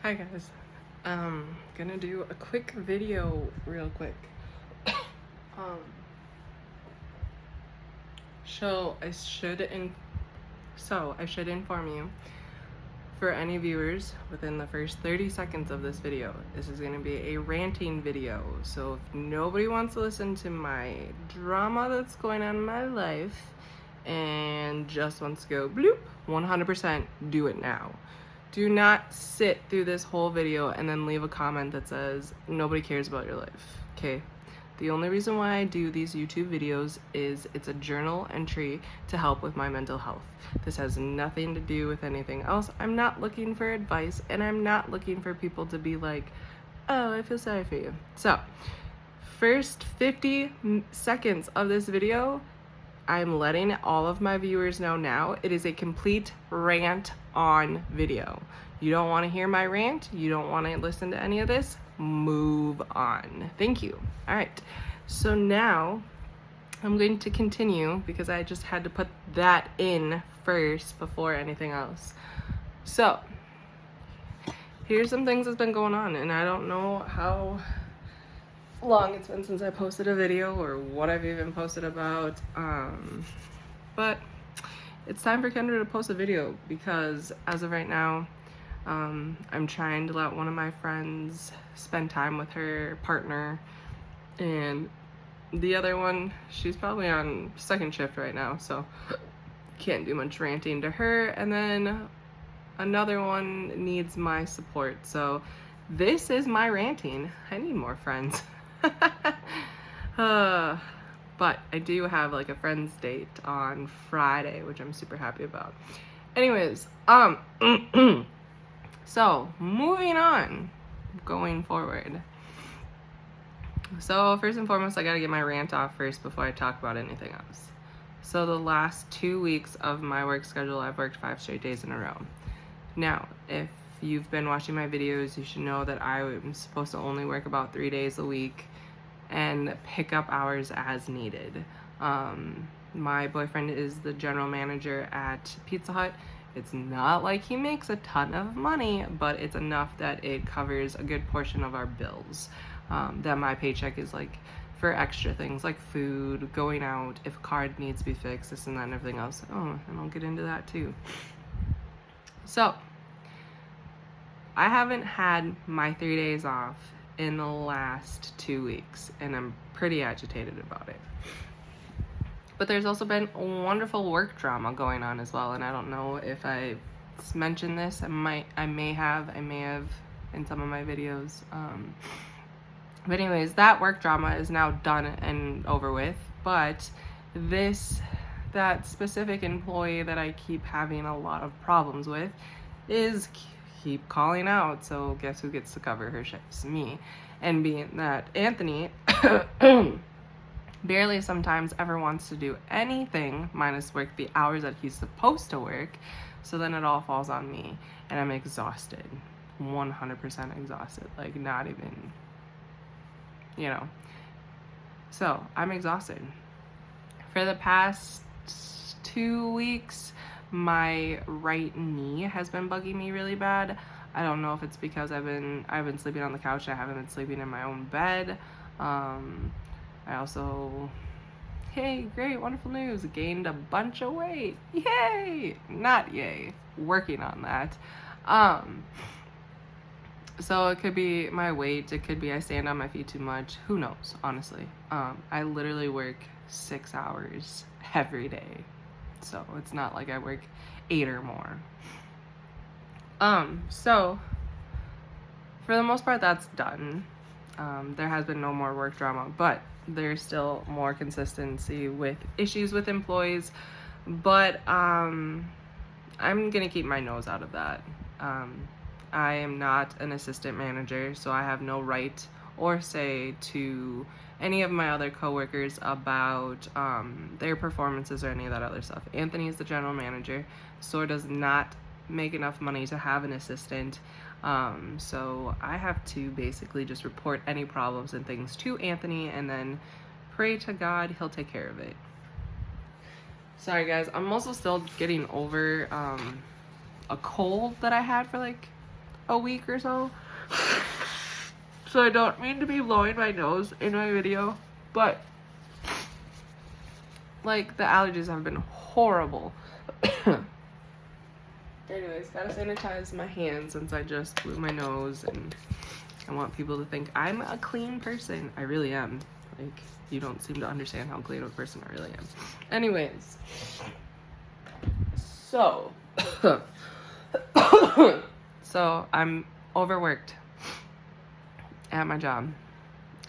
Hi guys. Gonna do a quick video real quick. um so I should inform you, for any viewers within the first 30 seconds of this video, this is gonna be a ranting video. So if nobody wants to listen to my drama that's going on in my life and just wants to go bloop, 100% do it now. Do not sit through this whole video and then leave a comment that says nobody cares about your life, okay? The only reason why I do these YouTube videos is it's a journal entry to help with my mental health. This has nothing to do with anything else. I'm not looking for advice, and I'm not looking for people to be like, oh, I feel sorry for you. So, first 50 seconds of this video, I'm letting all of my viewers know now, it is a complete rant on video. You don't want to hear my rant, you don't want to listen to any of this, move on. Thank you. All right, so now I'm going to continue because I just had to put that in first before anything else. So here's some things that's been going on, and I don't know how long it's been since I posted a video or what I've even posted about, but it's time for Kendra to post a video because as of right now, I'm trying to let one of my friends spend time with her partner, and the other one, she's probably on second shift right now, so can't do much ranting to her, and then another one needs my support. So this is my ranting. I need more friends. But I do have like a friend's date on Friday, which I'm super happy about. Anyways, so moving on, going forward. So first and foremost, I gotta get my rant off first before I talk about anything else. So the last 2 weeks of my work schedule, I've worked 5 straight days in a row. Now, if you've been watching my videos, you should know that I am supposed to only work about 3 days a week and pick up hours as needed. My boyfriend is the general manager at Pizza Hut. It's not like he makes a ton of money, but it's enough that it covers a good portion of our bills. That my paycheck is like for extra things like food, going out, if a card needs to be fixed, this and that and everything else. Oh, and I'll get into that too. So, I haven't had my 3 days off in the last 2 weeks, and I'm pretty agitated about it. But there's also been wonderful work drama going on as well, and I don't know if I mentioned this. I may have in some of my videos. But anyways, that work drama is now done and over with. But that specific employee that I keep having a lot of problems with is keep calling out. So guess who gets to cover her shifts? Me. And being that Anthony barely sometimes ever wants to do anything minus work the hours that he's supposed to work, so then it all falls on me, and I'm exhausted, 100% exhausted, like not even, so I'm exhausted. For the past 2 weeks, my right knee has been bugging me really bad. I don't know if it's because I've been sleeping on the couch. I haven't been sleeping in my own bed. I also, hey, great, wonderful news, gained a bunch of weight. Yay! Not yay. Working on that. So it could be my weight, it could be I stand on my feet too much. Who knows, honestly. I literally work 6 hours every day. So it's not like I work 8 or more. So for the most part, that's done. There has been no more work drama, but there's still more consistency with issues with employees. But I'm gonna keep my nose out of that. I am not an assistant manager, so I have no right or say to any of my other coworkers about their performances or any of that other stuff. Anthony is the general manager. Store does not make enough money to have an assistant, so I have to basically just report any problems and things to Anthony and then pray to God he'll take care of it. Sorry guys, I'm also still getting over a cold that I had for like a week or so. So I don't mean to be blowing my nose in my video, but like the allergies have been horrible. Anyways, gotta sanitize my hands since I just blew my nose, and I want people to think I'm a clean person. I really am. Like, you don't seem to understand how clean of a person I really am. Anyways, so so I'm overworked at my job,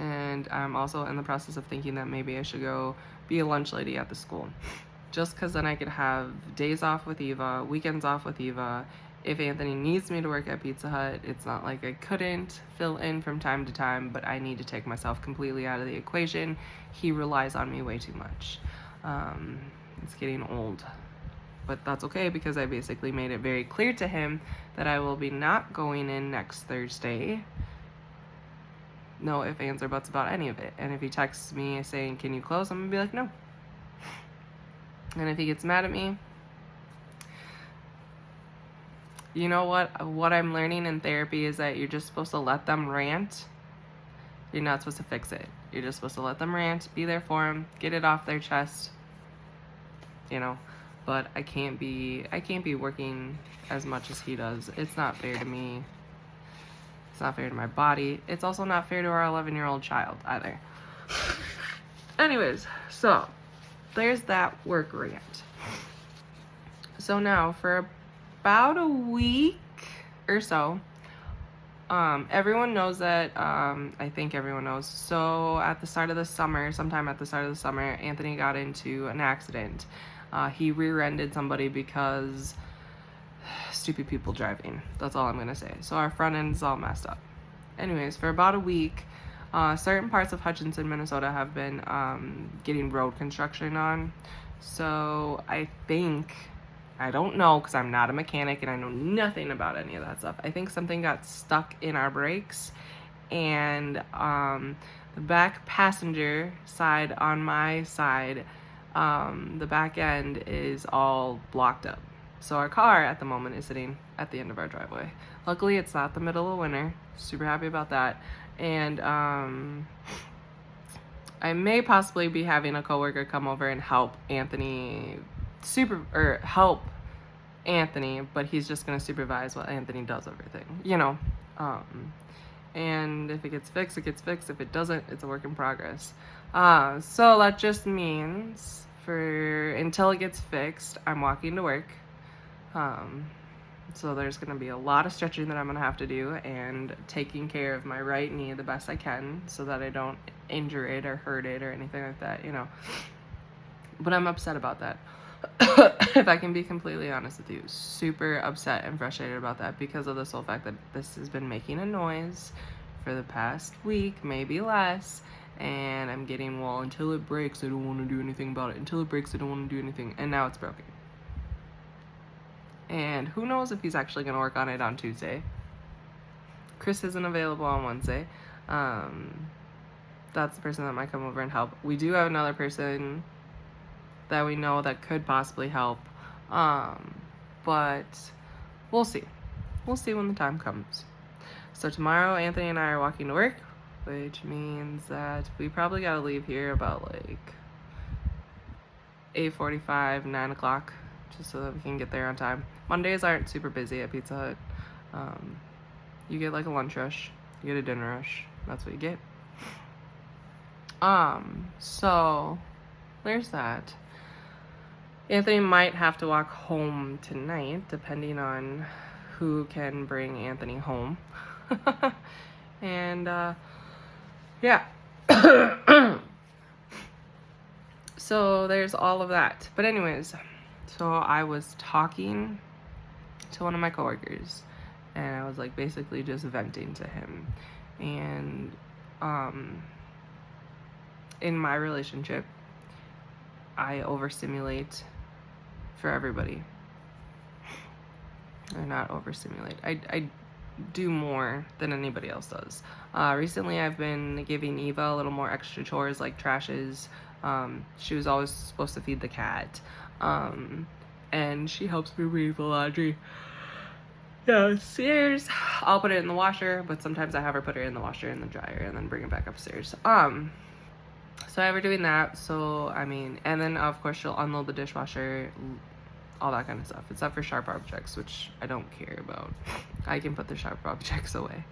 and I'm also in the process of thinking that maybe I should go be a lunch lady at the school, just because then I could have days off with Eva, weekends off with Eva. If Anthony needs me to work at Pizza Hut, it's not like I couldn't fill in from time to time, but I need to take myself completely out of the equation. He relies on me way too much. It's getting old, but that's okay, because I basically made it very clear to him that I will be not going in next Thursday. No ifs, ands, or buts about any of it. And if he texts me saying, can you close? I'm gonna be like, no. And if he gets mad at me, you know what I'm learning in therapy is that you're just supposed to let them rant. You're not supposed to fix it. You're just supposed to let them rant, be there for them, get it off their chest, you know. But I can't be working as much as he does. It's not fair to me. It's not fair to my body. It's also not fair to our 11-year-old child either. Anyways, so there's that work rant. So now for about a week or so, everyone knows that, I think everyone knows. So at the start of the summer, sometime at the start of the summer, Anthony got into an accident. He rear-ended somebody because stupid people driving. That's all I'm gonna say. So our front end is all messed up. Anyways, for about a week, certain parts of Hutchinson, Minnesota have been getting road construction on. So I don't know, because I'm not a mechanic and I know nothing about any of that stuff. I think something got stuck in our brakes, and the back passenger side on my side, the back end is all blocked up. So our car at the moment is sitting at the end of our driveway. Luckily, it's not the middle of winter. Super happy about that. And I may possibly be having a coworker come over and help Anthony but he's just gonna supervise while Anthony does everything, you know. And if it gets fixed, it gets fixed. If it doesn't, it's a work in progress. So that just means until it gets fixed, I'm walking to work. So there's going to be a lot of stretching that I'm going to have to do, and taking care of my right knee the best I can so that I don't injure it or hurt it or anything like that, you know. But I'm upset about that. If I can be completely honest with you, super upset and frustrated about that, because of the sole fact that this has been making a noise for the past week, maybe less, and I'm getting, well, until it breaks, I don't want to do anything about it. Until it breaks, I don't want to do anything. And now it's broken. And who knows if he's actually going to work on it on Tuesday. Chris isn't available on Wednesday. That's the person that might come over and help. We do have another person that we know that could possibly help. But we'll see. We'll see when the time comes. So tomorrow, Anthony and I are walking to work, which means that we probably got to leave here about like 8:45, 9 o'clock, just so that we can get there on time. Mondays aren't super busy at Pizza Hut. You get like a lunch rush, you get a dinner rush. That's what you get. So there's that. Anthony might have to walk home tonight, depending on who can bring Anthony home. And yeah. So there's all of that. But anyways, so I was talking to one of my coworkers, and I was like basically just venting to him. And in my relationship, I overstimulate for everybody. Or not overstimulate. I do more than anybody else does. Recently I've been giving Eva a little more extra chores, like trashes. She was always supposed to feed the cat. And she helps me weave the laundry. downstairs. I'll put it in the washer, but sometimes I have her put it in the washer and the dryer and then bring it back upstairs. So I have her doing that. So, I mean, and then of course she'll unload the dishwasher, all that kind of stuff, except for sharp objects, which I don't care about. I can put the sharp objects away.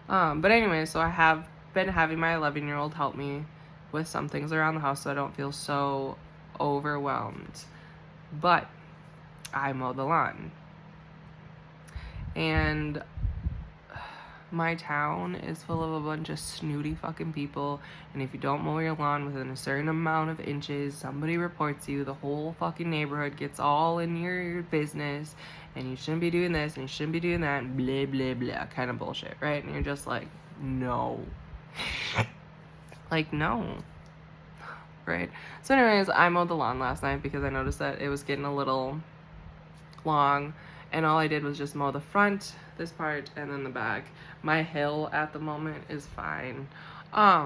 But anyway, so I have been having my 11-year-old help me with some things around the house so I don't feel so overwhelmed. But I mow the lawn. And my town is full of a bunch of snooty fucking people, and if you don't mow your lawn within a certain amount of inches, somebody reports you, the whole fucking neighborhood gets all in your business, and you shouldn't be doing this, and you shouldn't be doing that, and blah, blah, blah, kind of bullshit, right? And you're just like, no. Like, no. Right? So anyways, I mowed the lawn last night because I noticed that it was getting a little long, and all I did was just mow the front, this part, and then the back. My hill at the moment is fine. But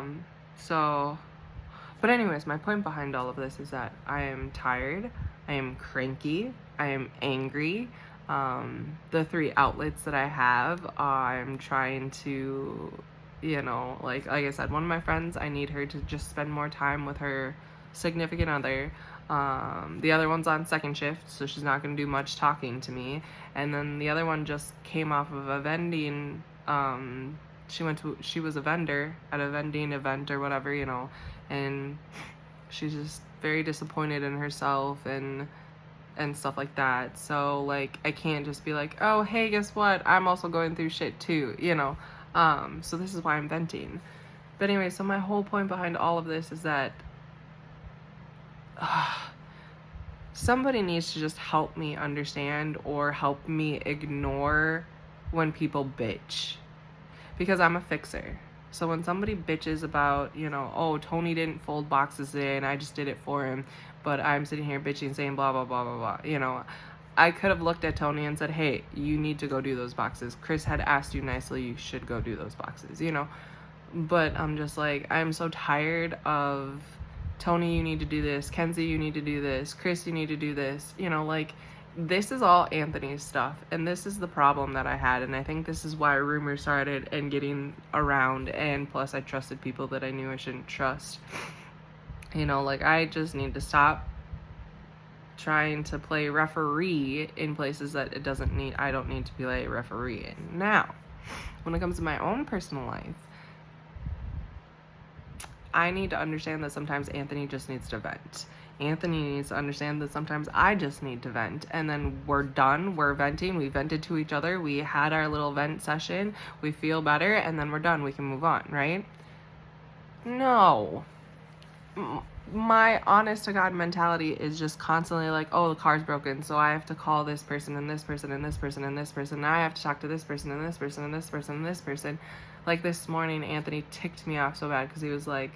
anyways, my point behind all of this is that I am tired, I am cranky, I am angry. The 3 outlets that I have, I'm trying to, like I said, one of my friends, I need her to just spend more time with her significant other. The other one's on second shift, so she's not going to do much talking to me. And then the other one just came off of a vending, she was a vendor at a vending event or whatever, and she's just very disappointed in herself and stuff like that. So, like, I can't just be like, oh, hey, guess what? I'm also going through shit too, So this is why I'm venting. But anyway, so my whole point behind all of this is that somebody needs to just help me understand or help me ignore when people bitch, because I'm a fixer. So when somebody bitches about, oh, Tony didn't fold boxes in, I just did it for him, but I'm sitting here bitching saying blah blah blah blah blah, I could have looked at Tony and said, hey, you need to go do those boxes. Chris had asked you nicely, you should go do those boxes, But I'm just like, I'm so tired of Tony, you need to do this. Kenzie, you need to do this. Chris, you need to do this. Like, this is all Anthony's stuff. And this is the problem that I had. And I think this is why rumors started and getting around. And plus, I trusted people that I knew I shouldn't trust. Like, I just need to stop trying to play referee in places that I don't need to play referee in. Now, when it comes to my own personal life, I need to understand that sometimes Anthony just needs to vent. Anthony needs to understand that sometimes I just need to vent. And then we're done. We're venting. We vented to each other. We had our little vent session. We feel better. And then we're done. We can move on, right? No. My honest to God mentality is just constantly like, oh, the car's broken, so I have to call this person and this person and this person and this person. Now I have to talk to this person and this person and this person and this person. Like this morning, Anthony ticked me off so bad because he was like,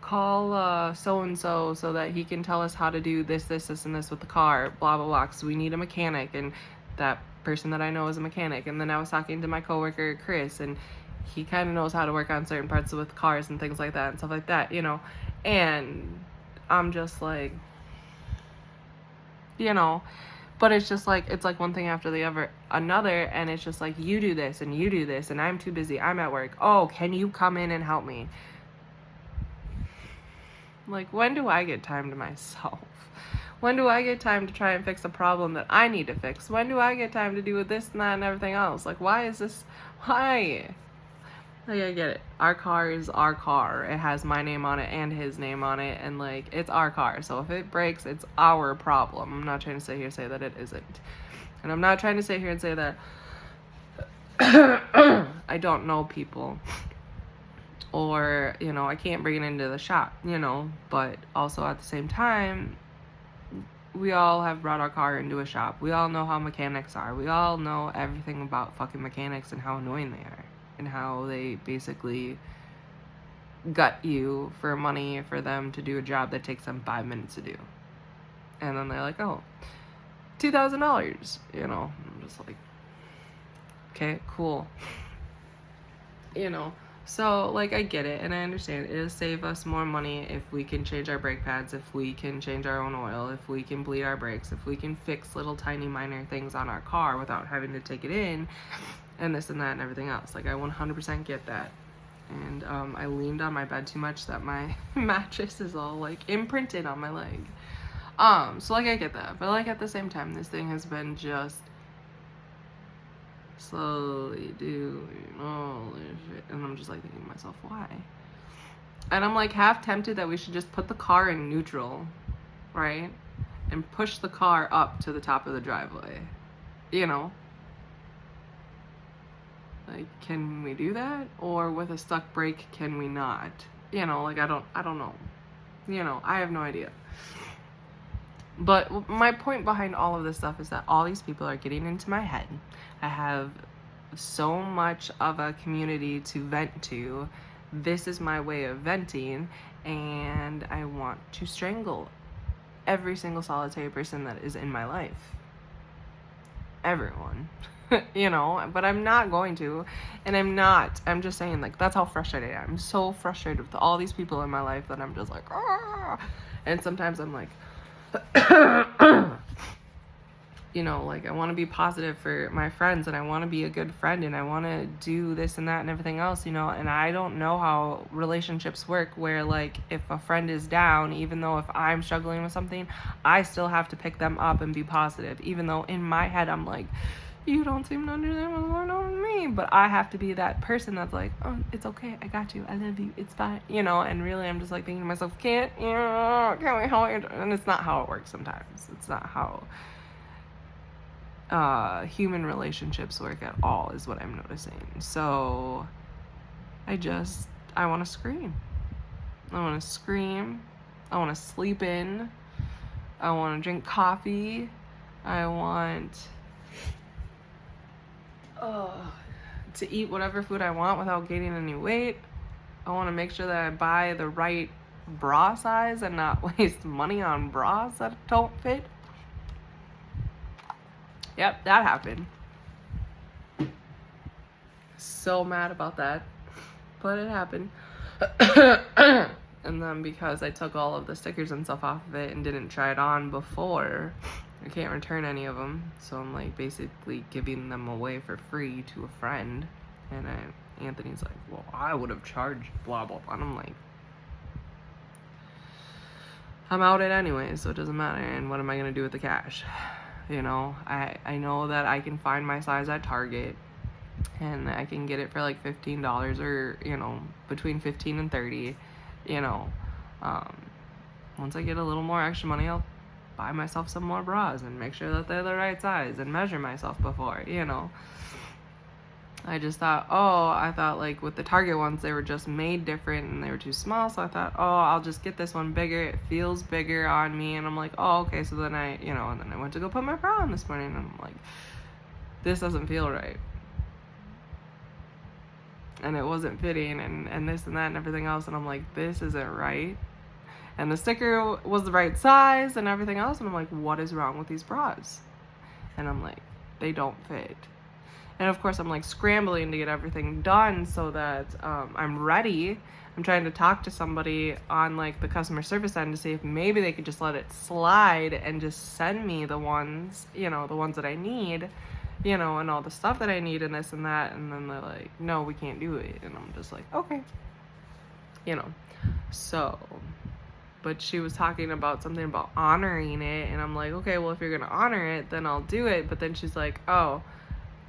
call so-and-so so that he can tell us how to do this, this, this, and this with the car, blah, blah, blah, because we need a mechanic. And that person that I know is a mechanic. And then I was talking to my coworker, Chris, and he kind of knows how to work on certain parts with cars and things like that and stuff like that, And I'm just like, but it's just like, it's like one thing after the another, and it's just like, you do this and you do this, and I'm too busy, I'm at work. Oh, can you come in and help me? Like, when do I get time to myself? When do I get time to try and fix a problem that I need to fix? When do I get time to do this and that and everything else? Like, why? Like, I get it. Our car is our car. It has my name on it and his name on it, and, like, it's our car. So if it breaks, it's our problem. I'm not trying to sit here and say that it isn't. And I'm not trying to sit here and say that I don't know people. Or, I can't bring it into the shop, But also at the same time, we all have brought our car into a shop. We all know how mechanics are. We all know everything about fucking mechanics and how annoying they are. And how they basically gut you for money for them to do a job that takes them 5 minutes to do. And then they're like, oh, $2,000, I'm just like, okay, cool. So, like, I get it, and I understand it'll save us more money if we can change our brake pads, if we can change our own oil, if we can bleed our brakes, if we can fix little tiny minor things on our car without having to take it in, and this and that and everything else. Like, I 100% get that. And I leaned on my bed too much that my mattress is all, like, imprinted on my leg. So, like, I get that. But, like, at the same time, this thing has been just slowly doing all this shit. And I'm just, like, thinking to myself, why? And I'm, like, half tempted that we should just put the car in neutral, right? And push the car up to the top of the driveway. You know? Like, can we do that? Or with a stuck brake, can we not? You know, like, I don't know. You know, I have no idea. But my point behind all of this stuff is that all these people are getting into my head. I have so much of a community to vent to. This is my way of venting, and I want to strangle every single solitary person that is in my life. Everyone. You know, but I'm not going to, and I'm just saying, like, that's how frustrated I am. I'm so frustrated with all these people in my life that I'm just like, ah. And sometimes I'm like, you know, like, I want to be positive for my friends, and I want to be a good friend, and I want to do this and that and everything else, you know, and I don't know how relationships work where, like, if a friend is down, even though if I'm struggling with something, I still have to pick them up and be positive, even though in my head I'm like, you don't seem to understand what's going on with me. But I have to be that person that's like, oh, it's okay, I got you, I love you, it's fine, you know. And really, I'm just like thinking to myself, can't we help you? And it's not how it works sometimes. It's not how human relationships work at all, is what I'm noticing. So I want to scream. I want to scream. I want to sleep in. I want to drink coffee. I want to eat whatever food I want without gaining any weight. I want to make sure that I buy the right bra size and not waste money on bras that don't fit. Yep, that happened. So mad about that, but it happened. And then because I took all of the stickers and stuff off of it and didn't try it on before, I can't return any of them. So I'm, like, basically giving them away for free to a friend. And Anthony's like, well, I would have charged blah, blah, blah. And I'm like, I'm out it anyway, so it doesn't matter. And what am I going to do with the cash? You know, I know that I can find my size at Target, and I can get it for like $15 or, you know, between 15 and 30, you know. Once I get a little more extra money, I'll buy myself some more bras and make sure that they're the right size and measure myself before, you know. I just thought, I thought like with the Target ones, they were just made different and they were too small. So I thought, I'll just get this one bigger. It feels bigger on me. And I'm like, okay. So then and then I went to go put my bra on this morning, and I'm like, this doesn't feel right. And it wasn't fitting, and this and that and everything else. And I'm like, this isn't right. And the sticker was the right size and everything else. And I'm like, what is wrong with these bras? And I'm like, they don't fit. And of course, I'm like scrambling to get everything done so that I'm ready. I'm trying to talk to somebody on like the customer service end to see if maybe they could just let it slide and just send me the ones, the ones that I need, and all the stuff that I need and this and that. And then they're like, no, we can't do it. And I'm just like, okay, so. But she was talking about something about honoring it. And I'm like, okay, well, if you're going to honor it, then I'll do it. But then she's like, oh,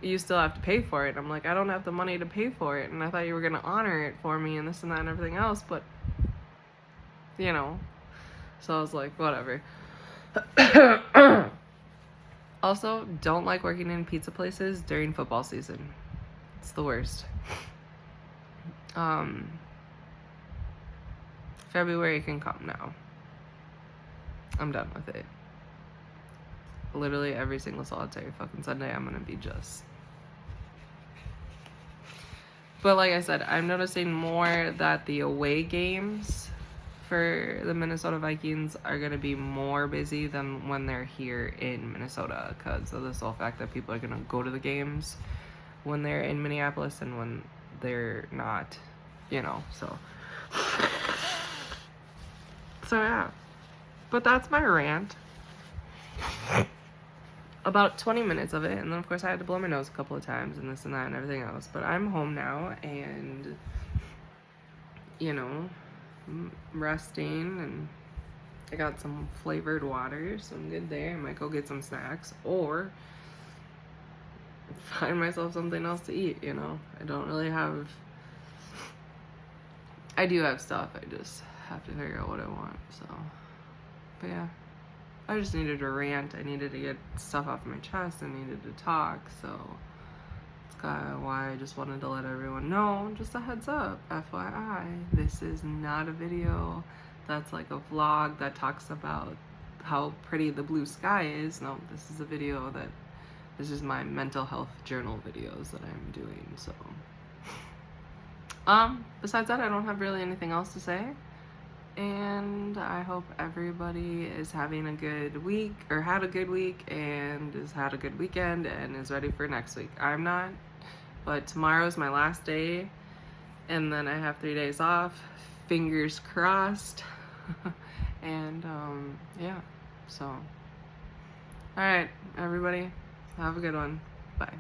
you still have to pay for it. I'm like, I don't have the money to pay for it, and I thought you were going to honor it for me and this and that and everything else, but so I was like, whatever. Also, don't like working in pizza places during football season. It's the worst. February can come now. I'm done with it. Literally every single solitary fucking Sunday, I'm gonna be just. But like I said, I'm noticing more that the away games for the Minnesota Vikings are gonna be more busy than when they're here in Minnesota, because of the sole fact that people are gonna go to the games when they're in Minneapolis and when they're not you know, so yeah. But that's my rant. About 20 minutes of it, and then of course I had to blow my nose a couple of times and this and that and everything else. But I'm home now, and you know, I'm resting, and I got some flavored water, so I'm good there. I might go get some snacks or find myself something else to eat, you know. I don't really have, I do have stuff, I just have to figure out what I want, so. But yeah, I just needed to rant. I needed to get stuff off my chest. I needed to talk. So that's kind of why I just wanted to let everyone know. Just a heads up, FYI. This is not a video that's like a vlog that talks about how pretty the blue sky is. No, this is a video that, this is my mental health journal videos that I'm doing. So besides that, I don't have really anything else to say. And I hope everybody is having a good week, or had a good week, and has had a good weekend, and is ready for next week. I'm not, but tomorrow's my last day, and then I have 3 days off. Fingers crossed. And yeah, so. Alright, everybody, have a good one. Bye.